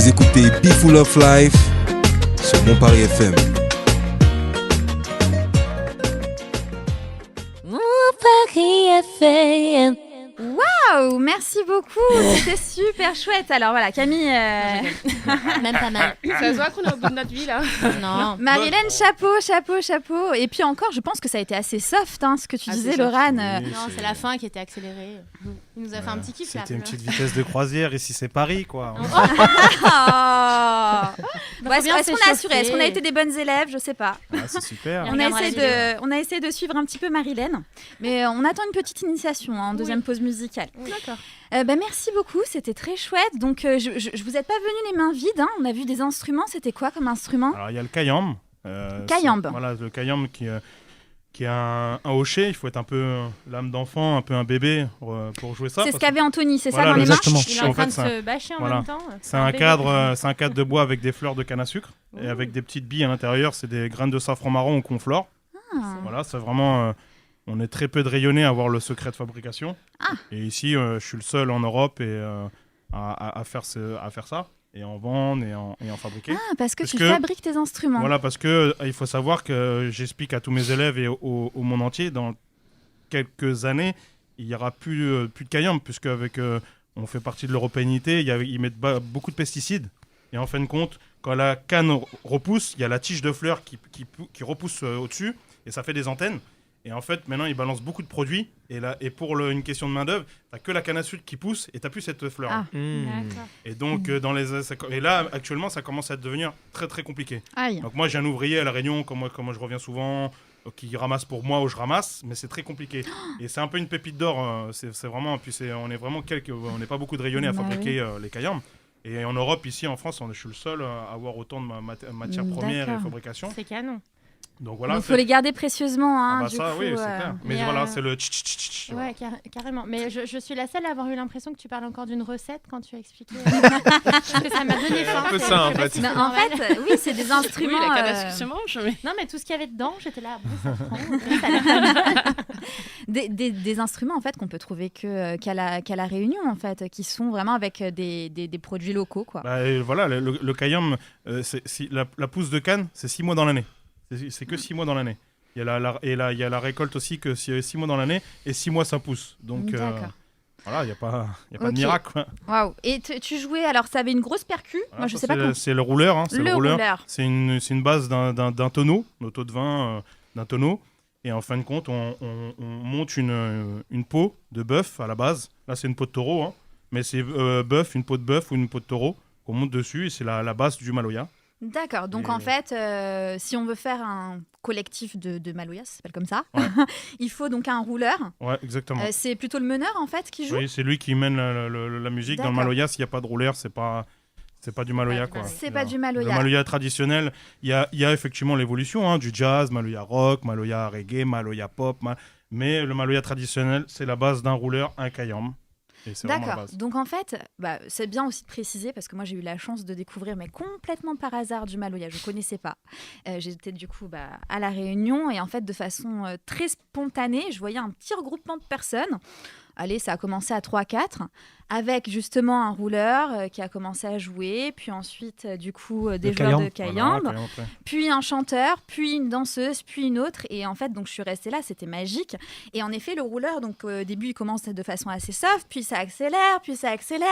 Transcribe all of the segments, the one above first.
Vous écoutez Be Full of Life sur Mon Paris FM. Mon Paris FM. Waouh, merci beaucoup, c'était super chouette. Alors voilà, Camille, Même pas mal. Ça se voit qu'on est au bout de notre vie là. Non. Marilène, chapeau. Et puis encore, je pense que ça a été assez soft, hein, ce que tu disais, soft. Laurane. Oui, Non, c'est la fin qui était accélérée. Il nous a fait un petit kiff là. C'était une petite vitesse de croisière, ici c'est Paris quoi. Oh. Bah, Ouais, faut bien est-ce qu'on a assuré? s'échauffer. Est-ce qu'on a été des bonnes élèves? Je sais pas. Ah, c'est super. Et On regardera a essayé de suivre un petit peu Marilène, mais on attend une petite initiation en deuxième pause musicale. D'accord. Merci beaucoup, c'était très chouette. Donc je vous êtes pas venus les mains vides, hein. On a vu des instruments. C'était quoi comme instrument? Alors il y a le kayamb. Kayamb. Voilà, le kayamb qui est un hochet. Il faut être un peu l'âme d'enfant, un peu un bébé pour jouer ça. C'est ce parce qu'avait Anthony, c'est Voilà, ça dans les mains? exactement. Il est en En train fait, de se bâcher en voilà. même temps. C'est un cadre de bois avec des fleurs de canne à sucre et avec des petites billes à l'intérieur. C'est des graines de safran marron au conflore. Ah. Voilà, c'est vraiment. On est très peu de rayonnés à avoir le secret de fabrication. Ah. Et ici, je suis le seul en Europe à faire ça, et en vendre et en fabriquer. Ah, parce que Parce tu que- fabriques tes instruments. Voilà, parce que il faut savoir que j'explique à tous mes élèves et au monde entier, dans quelques années, il n'y aura plus de kayamb, puisque on fait partie de l'européanité, ils mettent beaucoup de pesticides. Et en fin de compte, quand la canne repousse, il y a la tige de fleurs qui repousse au-dessus, et ça fait des antennes. Et en fait, maintenant, ils balancent beaucoup de produits. Et pour une question de main-d'œuvre, t'as que la canne à sucre qui pousse et t'as plus cette fleur. Ah. D'accord. Et donc, et là, actuellement, ça commence à devenir très très compliqué. Aïe. Donc, moi, j'ai un ouvrier à La Réunion, comme moi je reviens souvent, qui ramasse pour moi ou je ramasse, mais c'est très compliqué. Et c'est un peu une pépite d'or. C'est vraiment. Puis on est vraiment on n'est pas beaucoup de rayonnés à Bah fabriquer les kayambs. Et en Europe, ici en France, je suis le seul à avoir autant de matières premières et D'accord. fabrication. C'est canon. Donc voilà. Il faut les garder précieusement. Hein, Ah bah du ça, coup, oui, c'est clair. Mais Mais, voilà, c'est le tch-tch-tch-tch. Ouais, carrément. Mais je suis la seule à avoir eu l'impression que tu parles encore d'une recette quand tu as expliqué. Parce que ça m'a donné faim. un peu c'est- ça, en je sais pas fait. si Mais c'est en normal. fait, oui, c'est des Oui, instruments. la canne à sucre se mange, mais. Non, mais tout ce qu'il y avait dedans, j'étais là. Bon, ça prend. Ok, ça a l'air pas mal. Des instruments en fait qu'on peut trouver qu'à la Réunion en fait, qui sont vraiment avec des produits locaux quoi. Bah, et voilà, le kayam, la pousse de canne, c'est 6 mois dans l'année. C'est que 6 mois dans l'année. Il y a la récolte aussi que 6 mois dans l'année et 6 mois ça pousse. Donc D'accord. voilà, il n'y a pas Ok. de miracle. Quoi. Waouh. Et tu jouais alors ça avait une grosse percu. Voilà, Moi je ça, sais pas comment. c'est le rouleur. Hein, c'est Le le rouleur. rouleur. C'est une base d'un tonneau, d'auto de vin, d'un tonneau. Et en fin de compte, on monte une peau de bœuf à la base. Là, c'est une peau de taureau. Hein. Mais c'est une peau de bœuf ou une peau de taureau qu'on monte dessus. Et c'est la base du maloya. D'accord. Donc Et- en fait, si on veut faire un collectif de Maloya, ça s'appelle comme ça, Ouais. il faut donc un rouleur. Ouais, exactement. C'est plutôt le meneur en fait qui joue. Oui, c'est lui qui mène la musique. Dans le D'accord. maloya, s'il n'y a pas de rouleur, c'est pas du maloya. du Quoi. maloya. C'est pas du maloya. Le maloya traditionnel, il y a effectivement l'évolution, hein, du jazz, maloya rock, maloya reggae, maloya pop. Mais le maloya traditionnel, c'est la base d'un rouleur, un kayam. Et c'est vraiment la D'accord. base. Donc en fait, c'est bien aussi de préciser parce que moi j'ai eu la chance de découvrir, mais complètement par hasard, du maloya. Je ne connaissais pas. J'étais du coup à la Réunion et en fait de façon très spontanée, je voyais un petit regroupement de personnes. Allez, ça a commencé à 3-4 avec justement un rouleur qui a commencé à jouer, puis ensuite du coup des Le joueurs de kayam. kayamb, Voilà, kayam, ouais. puis un chanteur, puis une danseuse, puis une autre. Et en fait, donc, je suis restée là, c'était magique. Et en effet, le rouleur, donc, au début, il commence de façon assez soft, puis ça accélère.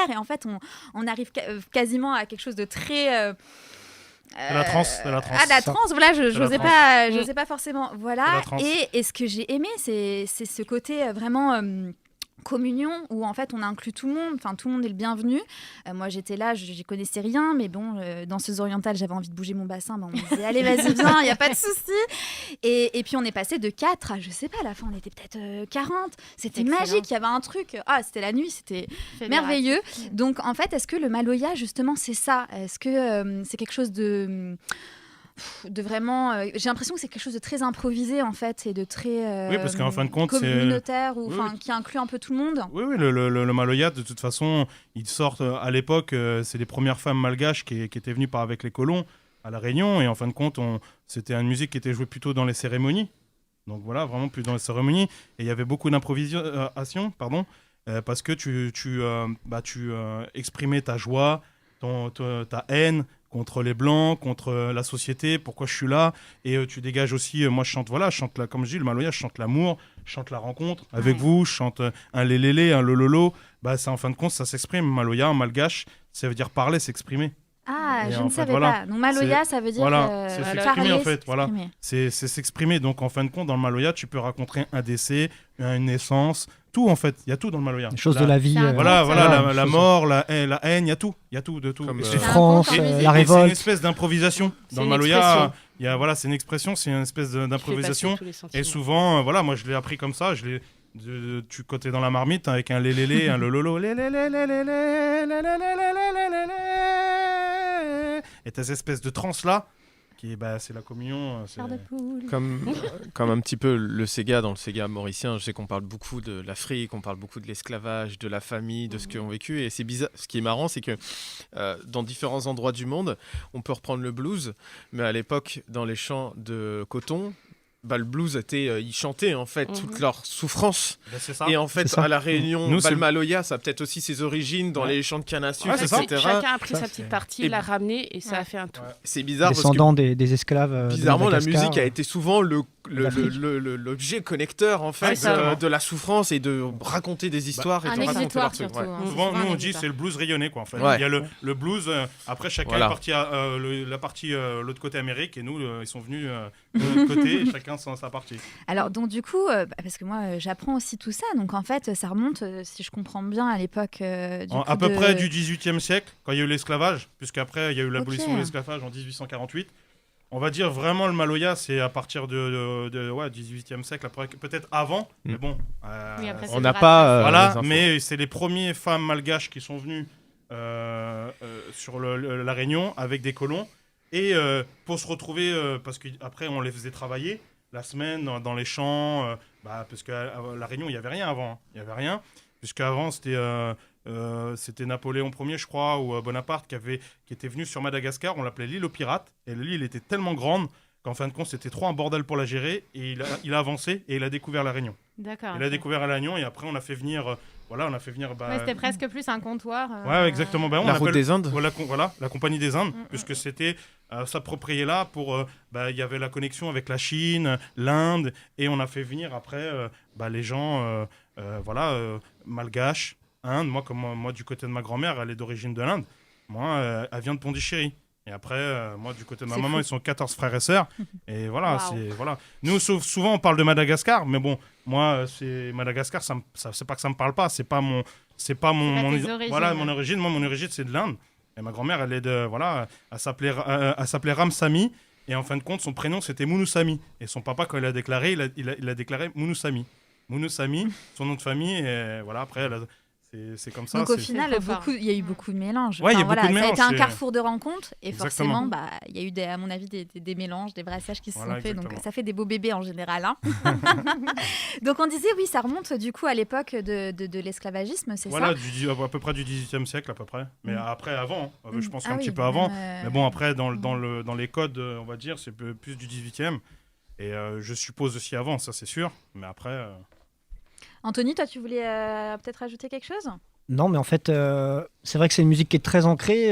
Et en fait, on arrive quasiment à quelque chose de très... De la trance, de la trance. Ah, de la trance, voilà, la j'osais trance. pas, j'osais pas forcément. De Voilà. la trance. Et ce que j'ai aimé, c'est ce côté vraiment... communion où en fait on inclut tout le monde, enfin tout le monde est le bienvenu. Moi j'étais là, j'y connaissais rien, mais bon, danseuse orientale, j'avais envie de bouger mon bassin, on me disait allez vas-y viens, il n'y a pas de souci. Et puis on est passé de 4 à je sais pas, à la fin on était peut-être 40. C'était Excellent. magique, il y avait un truc, c'était la nuit, c'était Fait merveilleux. miracle. Donc en fait, est-ce que le maloya justement c'est ça? Est-ce que c'est quelque chose de vraiment j'ai l'impression que c'est quelque chose de très improvisé en fait et de très Oui, parce qu'en fin de compte, c'est- communautaire ou Oui, enfin oui. qui inclut un peu tout le monde. Oui, le maloya, de toute façon, il sort à l'époque, c'est les premières femmes malgaches qui étaient venues avec les colons à La Réunion. Et en fin de compte, c'était une musique qui était jouée plutôt dans les cérémonies. Donc voilà, vraiment plus dans les cérémonies. Et il y avait beaucoup d'improvisation, parce que tu exprimais ta joie, ta haine contre les blancs, contre la société, pourquoi je suis là, et tu dégages aussi, moi je chante, comme je dis, le maloya, je chante l'amour, je chante la rencontre avec vous, je chante un lélélé, un lololo, ça en fin de compte ça s'exprime, maloya en malgache, ça veut dire parler, s'exprimer. Ah, Et je en ne fait, savais voilà, pas. Donc maloya, ça veut dire c'est parler, s'exprimer en fait, voilà. s'exprimer. C'est s'exprimer, donc en fin de compte dans le maloya tu peux raconter un décès, une naissance, tout en fait, il y a tout dans le maloya. Les choses de la vie. C'est un Voilà, conte, la mort, la haine, il y a tout, de tout. Comme, Et euh, c'est- souffrance, C'est un conte en musique. la et c'est une révolte. espèce d'improvisation. C'est Dans le une maloya, expression. c'est une expression, c'est une espèce d'improvisation. Tous les sentiments. Et souvent, moi je l'ai appris comme ça, tu côté dans la marmite avec un lélélé, un lololo, et t'as cette espèce de transe là, qui c'est la communion. Chair de poule. Comme un petit peu le Sega, dans le Sega mauricien, je sais qu'on parle beaucoup de l'Afrique, on parle beaucoup de l'esclavage, de la famille, de ce qu'ils ont vécu. Et c'est bizarre. Ce qui est marrant, c'est que dans différents endroits du monde, on peut reprendre le blues, mais à l'époque, dans les champs de coton, le blues ils chantaient en fait toute leur souffrance. C'est ça. Et en fait, C'est ça. à la Réunion, Nous, c'est- le maloya, ça a peut-être aussi ses origines dans Ouais. les champs de canne à sucre, Ouais, c'est ça. etc. Chacun a pris Ça, sa c'est- petite partie, Et- l'a ramené et ça Ouais. a fait un tout. Ouais. C'est bizarre parce que Descendants des esclaves. de bizarrement, la Madagascar. musique a été souvent l'Afrique. l'objet connecteur en fait ça. de la souffrance et de raconter des histoires et Un de raconter exutoire leur truc. surtout. Ouais. hein. Souvent, C'est nous, un on dit exutoire. c'est le blues rayonné, quoi, en fait. Ouais. Il y a le blues, après, chacun Voilà. est parti à la partie, l'autre côté Amérique, et nous, ils sont venus de l'autre côté, et chacun sa partie. Alors, donc, du coup, parce que moi, j'apprends aussi tout ça. Donc, en fait, ça remonte, si je comprends bien, à l'époque. À peu près du XVIIIe siècle, quand il y a eu l'esclavage, puisqu'après, il y a eu l'abolition Ok. de l'esclavage en 1848. On va dire vraiment le maloya, c'est à partir du XVIIIe siècle, après, peut-être avant, mais bon. Oui, après, c'est On le n'a rap. pas Voilà, les infos. mais c'est les premiers femmes malgaches qui sont venues sur la Réunion avec des colons. Et pour se retrouver, parce qu'après on les faisait travailler la semaine dans les champs, parce qu'à la Réunion il n'y avait rien avant. Hein. Il n'y avait rien, puisqu'avant c'était Napoléon Ier, je crois, ou Bonaparte qui était venu sur Madagascar, on l'appelait l'île aux pirates. Et l'île était tellement grande qu'en fin de compte c'était trop un bordel pour la gérer. Et il a avancé et il a découvert la Réunion. D'accord. Il a découvert la Réunion et après on a fait venir... Ouais, c'était presque plus un comptoir. Ouais, exactement. On La route appelle- des Indes. Voilà, la Compagnie des Indes, puisque c'était s'approprier là pour... il y avait la connexion avec la Chine, l'Inde, et on a fait venir après les gens, malgaches, Inde. Moi, du côté de ma grand-mère, elle est d'origine de l'Inde. Moi, elle vient de Pondichéry. Et après, moi, du côté de ma C'est maman, fou. ils sont 14 frères et sœurs. Et voilà, Waouh. voilà. Nous, souvent, on parle de Madagascar, mais bon, moi, c'est Madagascar, c'est pas que ça me parle pas, c'est pas mon pas tes origines. voilà, mon origine. Moi, mon origine, c'est de l'Inde. Et ma grand-mère, elle s'appelait Ramsamy. Et en fin de compte, son prénom, c'était Mounoussamy. Et son papa, quand il a déclaré, il a déclaré Mounoussamy. Mounoussamy, son nom de famille. Et voilà, après, c'est comme ça. Donc, au c'est- final, C'est trop fort. il y a eu beaucoup de mélanges. Ouais, il y a Enfin, beaucoup de Ça a mélanges, été un c'est- carrefour de rencontres. Et Exactement. forcément, il y a eu, à mon avis, des mélanges, des brassages qui se Voilà, sont faits. Donc, exactement. ça fait des beaux bébés en général. Hein. Donc, on disait, oui, ça remonte du coup à l'époque de l'esclavagisme, c'est Voilà, ça à peu près du 18e siècle, à peu près. Mais après, avant, je pense Ah qu'un oui, petit peu avant. même, Mais bon, après, dans les codes, on va dire, c'est plus du 18e. Et je suppose aussi avant, ça c'est sûr. Mais après... Anthony, toi, tu voulais peut-être ajouter quelque chose? Non, mais en fait, c'est vrai que c'est une musique qui est très ancrée,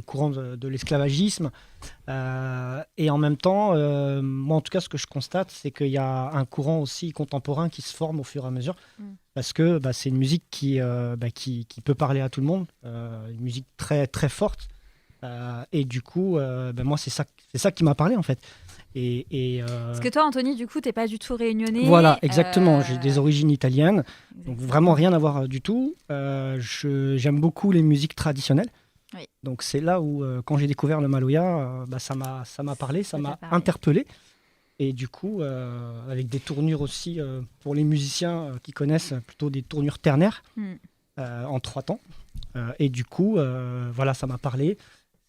courant de l'esclavagisme. Et en même temps, moi, en tout cas, ce que je constate, c'est qu'il y a un courant aussi contemporain qui se forme au fur et à mesure. Parce que c'est une musique qui peut parler à tout le monde, une musique très, très forte. Et du coup, moi, c'est ça qui m'a parlé, en fait. Parce que toi, Anthony, du coup, t'es pas du tout réunionnais. Voilà, exactement. J'ai des origines italiennes. Donc Exactement. vraiment rien à voir du tout. J'aime beaucoup les musiques traditionnelles. Oui. Donc c'est là où, quand j'ai découvert le maloya, ça m'a parlé, ça Ça m'a t'a parlé. interpellé. Et du coup, avec des tournures aussi, pour les musiciens qui connaissent, plutôt des tournures ternaires, Mm. en 3 temps. Et du coup, voilà, ça m'a parlé.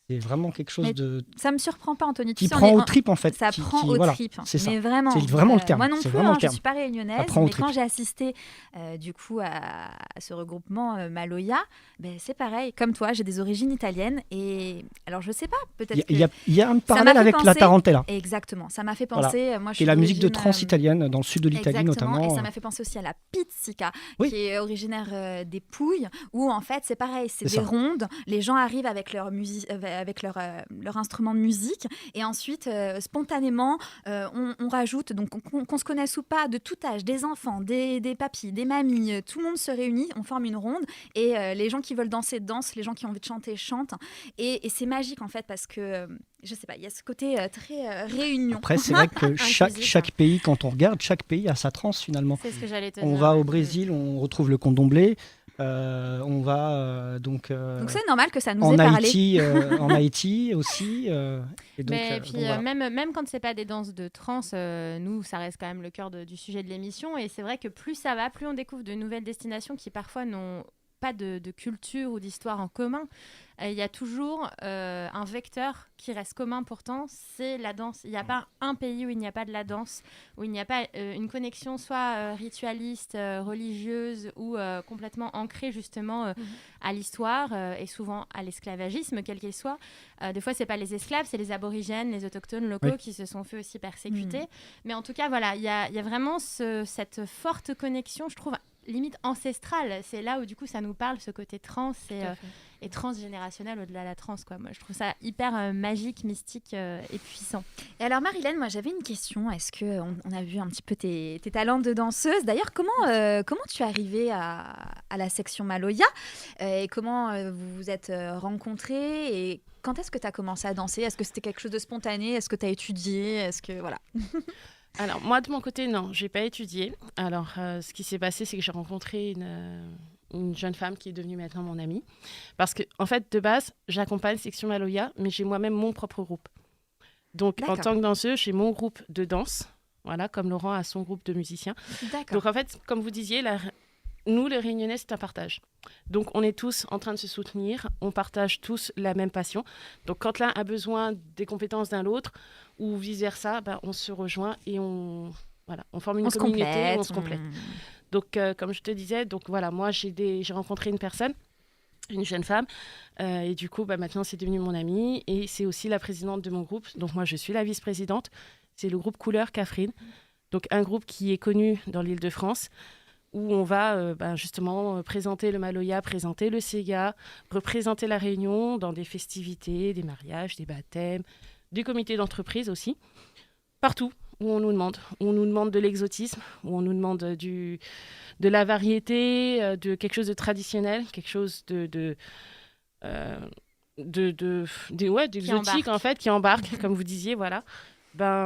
C'est vraiment quelque chose Mais de Ça me surprend pas, Anthony. Tu qui sais, on prend est aux en- tripes en fait. Ça prend aux voilà, tripes. c'est ça. Mais vraiment. C'est vraiment le terme, Moi non c'est plus, vraiment le je terme. suis pas Ça réunionnaise, prend aux mais quand tripes. j'ai assisté du coup à ce regroupement Maloya, c'est pareil. Comme toi, j'ai des origines italiennes et alors je sais pas, peut-être Il y a un m'a parallèle fait avec la penser- tarantella, Exactement. Ça m'a fait Voilà. penser. Moi, je qui est suis la musique de d'origine, trance italienne dans le sud de l'Italie Exactement, notamment. et ça m'a fait penser aussi à la pizzica, Oui. qui est originaire des Pouilles, où en fait c'est pareil, c'est C'est des ça. rondes, les gens arrivent avec leur instrument de musique, et ensuite spontanément on rajoute, donc qu'on se connaisse ou pas, de tout âge, des enfants, des papis, des mamies, tout le monde se réunit, on forme une ronde, et les gens qui veulent danser dansent, les gens qui ont envie de chanter chantent, et c'est magique en fait parce que je sais pas, il y a ce côté très réunion. Après, c'est vrai que Inclusif, chaque pays, quand on regarde, chaque pays a sa trance finalement. C'est ce que j'allais te On dire. va au Brésil, on retrouve le candomblé. On va donc c'est normal que ça nous en ait parlé. Haïti, en Haïti aussi. Et donc, Mais donc puis voilà. même quand c'est pas des danses de trance, nous ça reste quand même le cœur du sujet de l'émission, et c'est vrai que plus ça va, plus on découvre de nouvelles destinations qui parfois n'ont pas de culture ou d'histoire en commun. Il y a toujours un vecteur qui reste commun pourtant, c'est la danse. Il n'y a pas un pays où il n'y a pas de la danse, où il n'y a pas une connexion soit ritualiste, religieuse ou complètement ancrée justement à l'histoire et souvent à l'esclavagisme, quel qu'il soit. Des fois, c'est pas les esclaves, c'est les aborigènes, les autochtones locaux Oui. qui se sont fait aussi persécuter. Mais en tout cas, voilà, il y a vraiment cette forte connexion, je trouve, limite ancestrale. C'est là où du coup ça nous parle, ce côté trans et transgénérationnel au-delà de la trans, quoi. Moi, je trouve ça hyper magique, mystique et puissant. Et alors Marilène, moi j'avais une question. Est-ce que on a vu un petit peu tes talents de danseuse. D'ailleurs, comment tu es arrivée à la section Maloya et comment vous vous êtes rencontrés et quand est-ce que tu as commencé à danser? Est-ce que c'était quelque chose de spontané? Est-ce que tu as étudié? Est-ce que voilà. Alors, moi, de mon côté, non, j'ai pas étudié. Alors, ce qui s'est passé, c'est que j'ai rencontré une jeune femme qui est devenue maintenant mon amie. Parce que, en fait, de base, j'accompagne Section Maloya, mais j'ai moi-même mon propre groupe. Donc, en D'accord. tant que danseuse, j'ai mon groupe de danse, voilà, comme Laurent a son groupe de musiciens. D'accord. Donc, en fait, comme vous disiez, nous, les Réunionnais, c'est un partage. Donc, on est tous en train de se soutenir, on partage tous la même passion. Donc, quand l'un a besoin des compétences d'un l'autre, ou vice-versa, on se rejoint et on forme une On se communauté, complète. on se complète. Donc, comme je te disais, moi, j'ai rencontré une personne, une jeune femme, et du coup, maintenant, c'est devenu mon amie, et c'est aussi la présidente de mon groupe. Donc, moi, je suis la vice-présidente. C'est le groupe Couleur Catherine, donc un groupe qui est connu dans l'Île-de-France, où on va justement présenter le Maloya, présenter le Sega, représenter la Réunion dans des festivités, des mariages, des baptêmes, des comités d'entreprise aussi, partout où on nous demande de l'exotisme, où on nous demande de la variété, de quelque chose de traditionnel, quelque chose d'exotique en fait, qui embarque, comme vous disiez, voilà.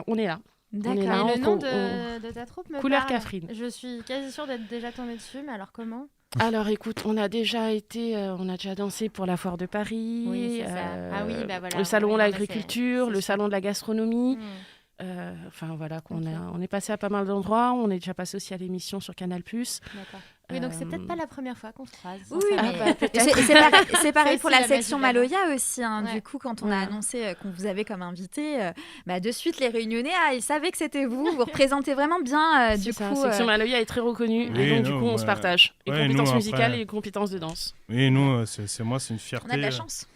On est là. D'accord. On est Et là, le nom de ta troupe me Couleur parle. Catherine. Je suis quasi sûre d'être déjà tombée dessus, mais alors comment? Alors écoute, on a déjà dansé pour la Foire de Paris, Oui, c'est ça. Ah oui, bah voilà. le salon de Ouais, non, mais l'agriculture, c'est le salon de la gastronomie. Enfin voilà, on est passé à pas mal d'endroits. On est déjà passé aussi à l'émission sur Canal+. D'accord. Oui, donc c'est peut-être pas la première fois qu'on se croise. Oui, sincèrement. mais c'est pareil C'est pour aussi la la section magie de la Maloya aussi. Ouais. Du coup, quand on a Ouais. annoncé qu'on vous avait comme invité, de suite les Réunionnais, ils savaient que c'était vous. Vous représentez vraiment bien. C'est Du ça, coup, Section Maloya est très reconnue. Oui, et donc du non, coup, on se partage. Les ouais, compétences nous, musicales après- et les compétences de danse. Oui, nous, c'est une fierté. on a de la chance.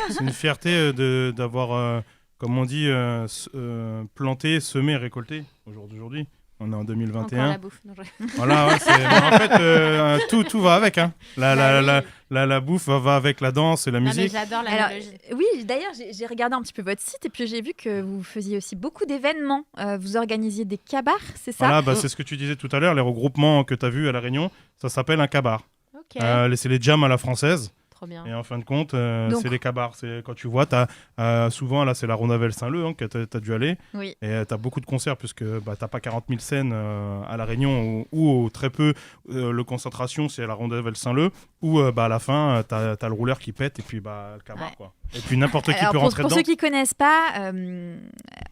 C'est une fierté d'avoir, comme on dit, planté, semé, récolté au jour d'aujourd'hui. On est en Encore 2021. la bouffe. Non, Voilà, ouais, en fait, tout va avec. Hein. Bah La bouffe va avec la danse et la Ah, mais musique. j'adore Alors, l'analogie. oui, d'ailleurs, j'ai regardé un petit peu votre site et puis j'ai vu que vous faisiez aussi beaucoup d'événements. Vous organisiez des cabars, c'est ça? Voilà, c'est ce que tu disais tout à l'heure, les regroupements que tu as vus à La Réunion, ça s'appelle un cabar. Ok. C'est les jams à la française. Trop bien. Et en fin de compte, Donc- c'est les cabars. C'est quand tu vois, souvent là, c'est la Rondavel Saint-Leu hein, que tu as dû aller. Oui. Et tu as beaucoup de concerts, puisque t'as pas 40 000 scènes à La Réunion, ou très peu. Le concentration, c'est à la Rondavel Saint-Leu, où à la fin, tu as le rouleur qui pète, et puis le cabar. Ouais. Quoi. Et puis n'importe qui Alors, peut rentrer pour dedans. ceux qui connaissent pas,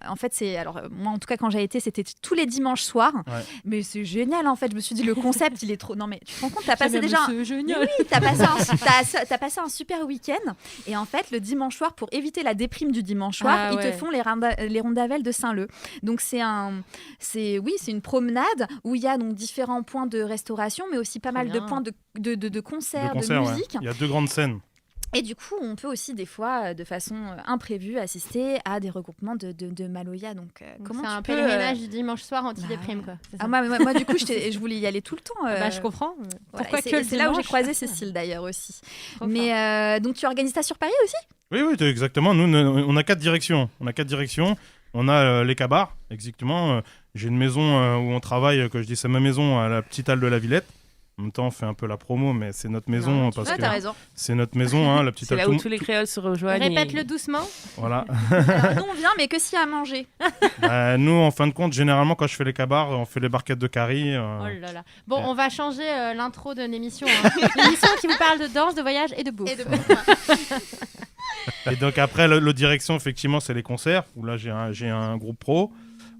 en fait, moi en tout cas quand j'ai été, c'était tous les dimanches soirs. Ouais. Mais c'est génial en fait. Je me suis dit le concept, il est trop. Non mais tu te rends compte, t'as passé déjà. C'est génial. Oui, t'as passé un super week-end. Et en fait, le dimanche soir, pour éviter la déprime du dimanche soir, Ah, ils ouais. te font les rondavelles de Saint-Leu. Donc c'est une promenade où il y a donc différents points de restauration, mais aussi pas Trop mal de bien. points de concerts, de concert, ouais. musique. Il y a 2 grandes scènes. Et du coup, on peut aussi des fois, de façon imprévue, assister à des regroupements de Maloya. Donc, comment c'est tu un peux pèlerinage du dimanche soir anti-déprime, quoi. C'est ça. Ah, moi, du coup, je voulais y aller tout le temps. Bah, je comprends. Voilà, Pourquoi et que le c'est là où j'ai dimanche croisé Cécile d'ailleurs aussi. Trop Mais donc tu organises ça sur Paris aussi? Oui, exactement. Nous, on a 4 directions. On a les cabars, exactement. J'ai une maison où on travaille, que je dis c'est ma maison, à la petite halle de la Villette. En même temps, on fait un peu la promo, mais c'est notre maison. Non, parce Ah, que t'as raison. c'est notre maison, hein, la petite C'est halle. là où tous les créoles se rejoignent. Répète-le doucement. Voilà. Alors, nous, on vient, mais que s'il y a à manger. Nous, en fin de compte, généralement, quand je fais les cabars, on fait les barquettes de carie. Oh là là. Bon, Ouais. on va changer l'intro de l'émission. Hein. L'émission qui vous parle de danse, de voyage et de bouffe. Et donc après, l'autre direction, effectivement, c'est les concerts, où là, j'ai un groupe pro.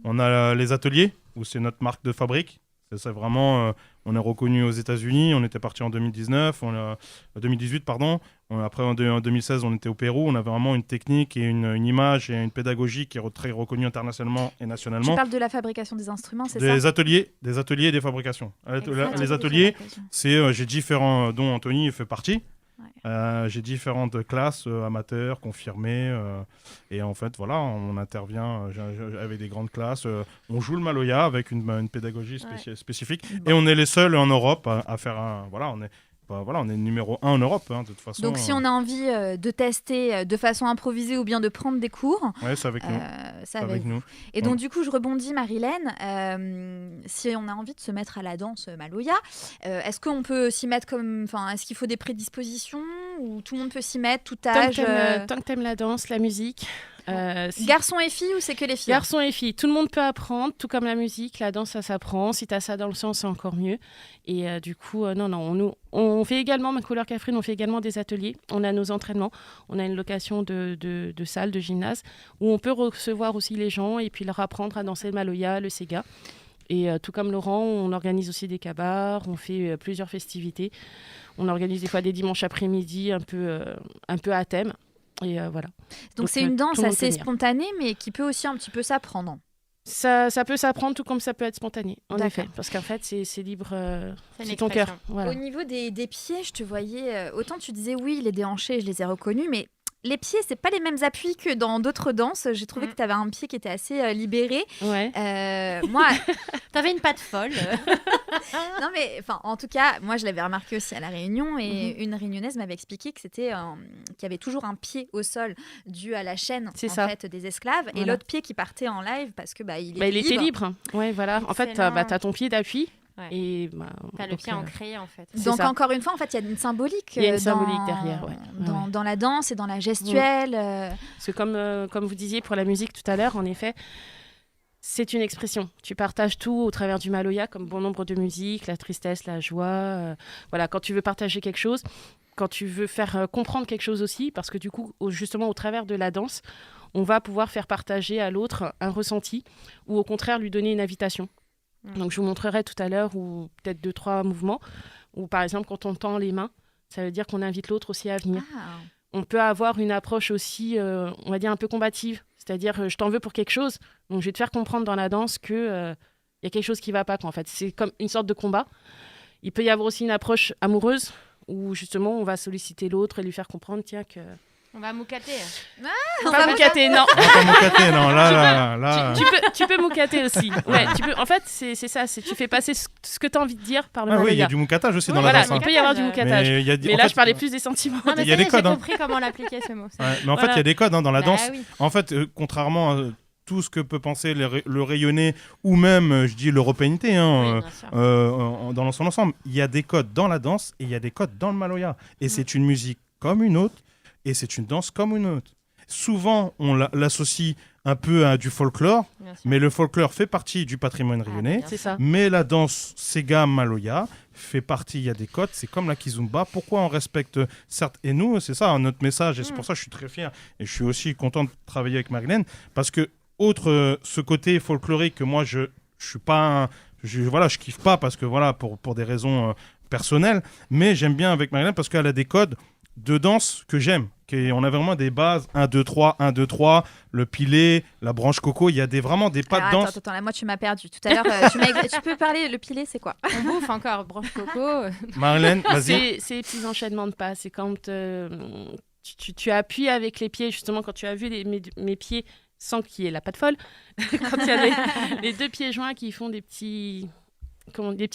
On a les ateliers, où c'est notre marque de fabrique. C'est vraiment, on est reconnu aux États-Unis. On était parti en 2018, pardon. Après, en 2016, on était au Pérou. On avait vraiment une technique et une image et une pédagogie qui est très reconnue internationalement et Tu nationalement. parles de la fabrication des instruments, c'est ça? Des ateliers et des fabrications. Les ateliers, c'est j'ai différents, dont Anthony fait partie. J'ai différentes classes, amateurs, confirmés. Et en fait, voilà, on intervient avec des grandes classes. On joue le Maloya avec une pédagogie spécifique. Et on est les seuls en Europe à faire un... Voilà, on est numéro 1 en Europe, hein, de toute façon. Donc si on a envie de tester de façon improvisée ou bien de prendre des cours, Ouais, c'est avec nous. c'est Avec nous. Et donc du coup, je rebondis, Marilène. Si on a envie de se mettre à la danse Maloya, est-ce qu'on peut s'y mettre est-ce qu'il faut des prédispositions ou tout le monde peut s'y mettre, tout âge Tant que t'aimes la danse, la musique. Garçons et filles ou c'est que les filles? Garçons et filles, tout le monde peut apprendre, tout comme la musique, la danse, ça s'apprend. Si t'as ça dans le sang, c'est encore mieux. Et du coup, on fait également, ma couleur Catherine, on fait également des ateliers. On a nos entraînements, on a une location de salle, de gymnase, où on peut recevoir aussi les gens et puis leur apprendre à danser le Maloya, le Sega. Et tout comme Laurent, on organise aussi des cabars, on fait plusieurs festivités. On organise des fois des dimanches après-midi un peu à thème. Et voilà. Donc c'est une danse tout le monde assez peut venir. spontanée, mais qui peut aussi un petit peu s'apprendre. Ça peut s'apprendre tout comme ça peut être spontané, en D'accord. effet. Parce qu'en fait, c'est libre, C'est une c'est ton cœur. expression. Voilà. Au niveau des pieds, je te voyais, autant tu disais oui, les déhanchés, je les ai reconnus, mais les pieds, c'est pas les mêmes appuis que dans d'autres danses. J'ai trouvé que tu avais un pied qui était assez libéré. Ouais. Moi, T'avais une patte folle. non mais en tout cas, moi je l'avais remarqué aussi à la Réunion et une Réunionnaise m'avait expliqué que c'était qu'il y avait toujours un pied au sol dû à la chaîne C'est en ça. fait des esclaves et Voilà. l'autre pied qui partait en live parce que il Il était était libre. libre. Ouais, voilà. En fait, Excellent. t'as ton pied d'appui. Ouais. Et T'as le donc, pied ancré, en fait. c'est Donc ça. encore une fois, en fait, il y a une symbolique. Il y a une dans- symbolique derrière, ouais. Dans la danse et dans la gestuelle. Parce que comme vous disiez pour la musique tout à l'heure, en effet, c'est une expression. Tu partages tout au travers du Maloya, comme bon nombre de musiques, la tristesse, la joie. Voilà, quand tu veux partager quelque chose, quand tu veux faire comprendre quelque chose aussi, parce que du coup, justement, au travers de la danse, on va pouvoir faire partager à l'autre un ressenti ou au contraire lui donner une invitation. Donc je vous montrerai tout à l'heure, ou peut-être 2-3 mouvements, où par exemple, quand on tend les mains, ça veut dire qu'on invite l'autre aussi à venir. Ah. On peut avoir une approche aussi, on va dire, un peu combative. C'est-à-dire, je t'en veux pour quelque chose, donc je vais te faire comprendre dans la danse qu'il y a quelque chose qui ne va pas. En fait. C'est comme une sorte de combat. Il peut y avoir aussi une approche amoureuse, où justement, on va solliciter l'autre et lui faire comprendre, tiens, que... On va moucater. Pas moucater, non. Pas moucater, non, là. Tu peux moucater aussi. Ouais, en fait, c'est ça. Tu fais passer ce que tu as envie de dire par le Ah oui, il y Maloya. a du moucatage aussi dans Voilà, la danse. il peut y avoir du moucatage. Mais il y a Mais là, je parlais plus des sentiments. Non, mais Il y a ça des est, codes, j'ai hein. compris comment l'appliquer, ce mot. Ouais, mais en fait, il y a Voilà. des codes dans la Bah danse. oui. En fait, contrairement à tout ce que peut penser le rayonné ou même, je dis, l'européenité, hein, Oui, bien sûr. dans son ensemble, il y a des codes dans la danse et il y a des codes dans le Maloya. Et c'est une musique comme une autre et c'est une danse comme une autre. Souvent, on l'associe un peu à du folklore, Bien sûr. mais le folklore fait partie du patrimoine rayonnais. bien C'est ça. Mais la danse Sega Maloya fait partie, il y a des codes, c'est comme la kizomba. Pourquoi on respecte, certes, et nous, c'est ça notre message, et c'est pour ça que je suis très fier, et je suis aussi content de travailler avec Marilène, parce que, ce côté folklorique que moi, je suis pas, je kiffe pas, parce que voilà, pour des raisons personnelles, mais j'aime bien avec Marilène, parce qu'elle a des codes de danse que j'aime. On a vraiment des bases 1, 2, 3, 1, 2, 3, le pilé, la branche coco, il y a vraiment des pas de danse. Attends, là, moi tu m'as perdu. Tout à l'heure, tu peux parler, le pilé, c'est quoi? On bouffe encore, branche coco. Marlène, vas-y. C'est les petits enchaînements de pas. C'est quand tu appuies avec les pieds, justement, quand tu as vu mes pieds sans qu'il y ait la patte folle, quand il y a les 2 pieds joints qui font des petits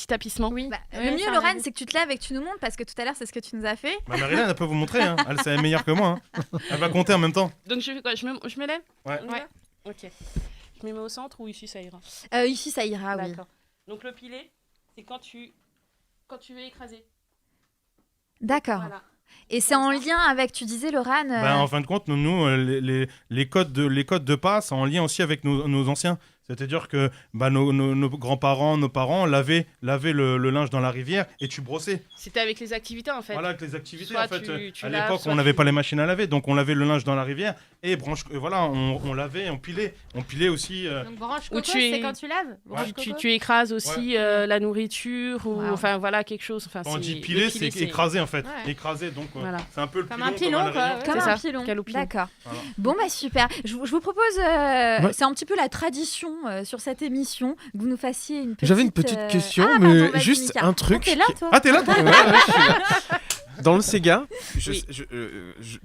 tapissements. Oui. Le mieux, Laurent, c'est que tu te lèves et que tu nous montres, parce que tout à l'heure, c'est ce que tu nous as fait. Marilène, elle peut vous montrer. Hein. Elle, c'est meilleure que moi. Hein. Elle va compter en même temps. Donc, je fais quoi? Je me lève? Ouais. Ok. Je me mets au centre ou ici, ça ira? Ici, ça ira, oui. D'accord. Donc, le pilé, c'est quand tu veux écraser. D'accord. Voilà. Et c'est en lien avec, tu disais, Laurent... En fin de compte, nous les codes de pas, c'est en lien aussi avec nos anciens. C'est-à-dire que nos grands-parents, nos parents lavaient le linge dans la rivière et tu brossais. C'était avec les activités, en fait. Voilà, avec les activités. Soit en fait, tu à laves, l'époque, soit on n'avait pas les machines à laver, donc on lavait le linge dans la rivière et on lavait, on pilait. On pilait aussi. Donc branche coco, c'est quand tu laves. Branche coco. Tu écrases aussi la nourriture ou enfin voilà quelque chose. Enfin, quand on dit piler, c'est écraser en fait. Ouais. Écraser, donc voilà. c'est un peu le Comme pilon. un pilon, quoi. Comme C'est un ça, pilon. calopilon. D'accord. Voilà. Bon, super. Je vous propose, c'est un petit peu la tradition sur cette émission, que vous nous fassiez une petite... J'avais une petite question, Ah, mais pardon, vas-y, juste Mika. un truc. T'es là, toi? Ah, t'es là toi Ouais, je suis là. Dans le Sega, Oui.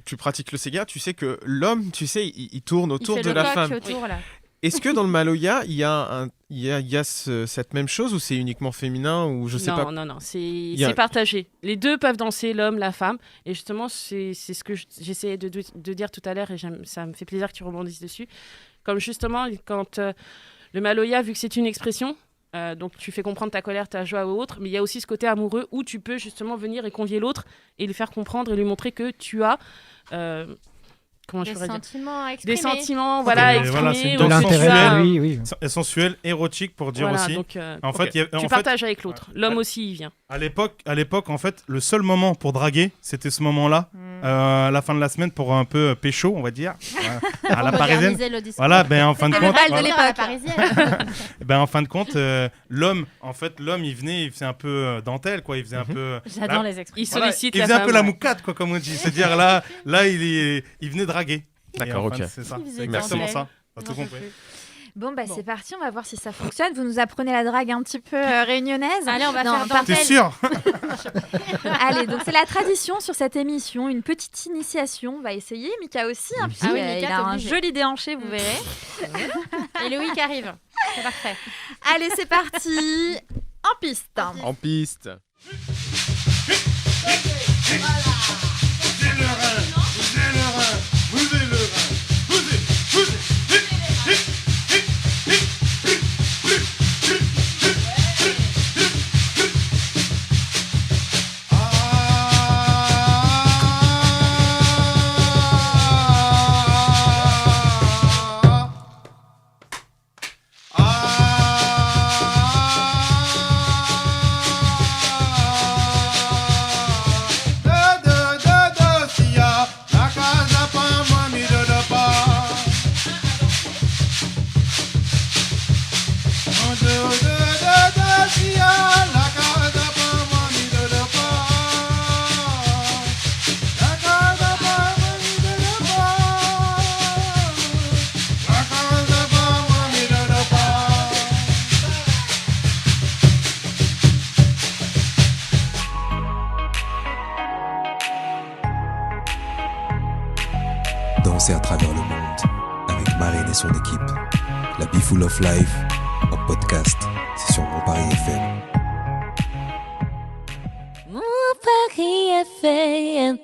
tu pratiques le Sega, tu sais que l'homme, tu sais, il tourne autour Il fait de le la coq femme. autour, là. Est-ce que dans le Maloya, il y a cette même chose ou c'est uniquement féminin ou je sais pas? Non, c'est a- partagé. Les deux peuvent danser, l'homme, la femme. Et justement, c'est ce que j'essayais de dire tout à l'heure et ça me fait plaisir que tu rebondisses dessus. Comme justement, quand le Maloya, vu que c'est une expression, donc tu fais comprendre ta colère, ta joie ou autre, mais il y a aussi ce côté amoureux où tu peux justement venir et convier l'autre et lui faire comprendre et lui montrer que tu as... comment je Des pourrais dire sentiments à exprimer. des sentiments, voilà, Et voilà, c'est exprimés. une De danse ou que tu l'intérêt as- pour lui, oui. sensuel, érotique pour dire Voilà, aussi. donc, En fait, tu partages avec l'autre. L'homme aussi, il vient. À l'époque, en fait, le seul moment pour draguer, c'était ce moment-là, à la fin de la semaine, pour un peu pécho, on va dire, à la parisienne. Moderniser le discours. Voilà, en fin de C'était le compte, bal de Voilà, l'époque. la parisienne. en fin de compte, l'homme, il venait, il faisait un peu dentelle, quoi. Il faisait un peu. J'adore les Il expressions. Voilà, sollicite il la faisait un femme, peu la ouais. moucade, quoi, comme on dit. C'est-à-dire là, il venait draguer. D'accord, Et en fin, ok. C'est ça. Il faisait C'est exactement dentelle. ça. T'as tout Non, compris. Bon, c'est parti, on va voir si ça fonctionne. Vous nous apprenez la drague un petit peu réunionnaise. Allez, on va Non, faire par- T'es dentelle. sûr? Allez, donc c'est la tradition sur cette émission, une petite initiation. On va essayer, Mika aussi, hein, puisqu'il oui, Mika, il t'es a un obligé. joli déhanché, vous verrez. Et le week arrive. C'est parfait. Allez, c'est parti, en piste. En piste. Danser à travers le monde avec Marine et son équipe. La Be Full of Life en podcast, c'est sur Mon Paris FM. Mon Paris FM.